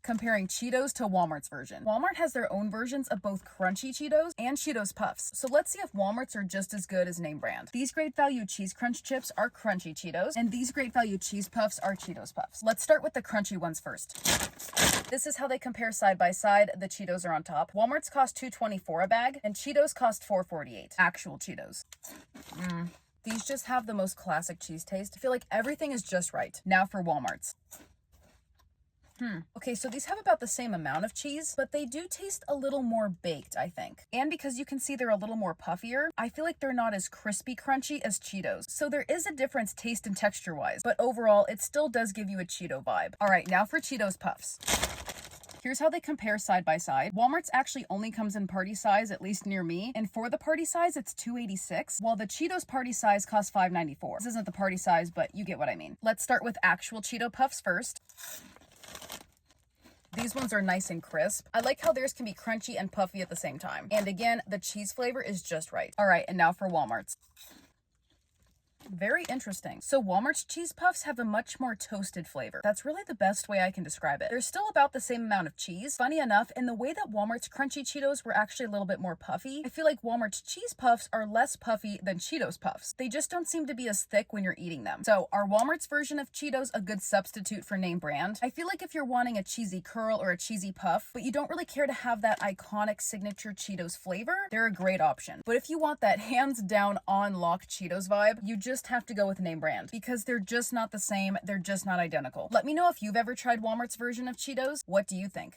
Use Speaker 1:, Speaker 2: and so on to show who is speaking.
Speaker 1: comparing Cheetos to Walmart's version. Walmart has their own versions of both crunchy Cheetos and Cheetos Puffs. So let's see if Walmart's are just as good as name brand. These Great Value Cheese Crunch chips are crunchy Cheetos, and these Great Value Cheese Puffs are Cheetos Puffs. Let's start with the crunchy ones first. This is how they compare side by side. The Cheetos are on top. Walmart's cost $2.24 a bag, and Cheetos cost $4.48. Actual Cheetos. These just have the most classic cheese taste. I feel like everything is just right. Now for Walmart's. Okay, so these have about the same amount of cheese, but they do taste a little more baked, I think. And because you can see they're a little more puffier, I feel like they're not as crispy crunchy as Cheetos. So there is a difference taste and texture wise, but overall it still does give you a Cheeto vibe. All right, now for Cheetos Puffs. Here's how they compare side by side. Walmart's actually only comes in party size, at least near me. And for the party size, it's $2.86, while the Cheetos party size costs $5.94. This isn't the party size, but you get what I mean. Let's start with actual Cheeto Puffs first. These ones are nice and crisp. I like how theirs can be crunchy and puffy at the same time. And again, the cheese flavor is just right. All right, and now for Walmart's. Very interesting. So Walmart's cheese puffs have a much more toasted flavor. That's really the best way I can describe it. They're still about the same amount of cheese. Funny enough, in the way that Walmart's crunchy Cheetos were actually a little bit more puffy, I feel like Walmart's cheese puffs are less puffy than Cheetos puffs. They just don't seem to be as thick when you're eating them. So are Walmart's version of Cheetos a good substitute for name brand? I feel like if you're wanting a cheesy curl or a cheesy puff, but you don't really care to have that iconic signature Cheetos flavor, they're a great option. But if you want that hands down on lock Cheetos vibe, you just have to go with name brand because they're just not the same. They're just not identical. Let me know if you've ever tried Walmart's version of Cheetos. What do you think?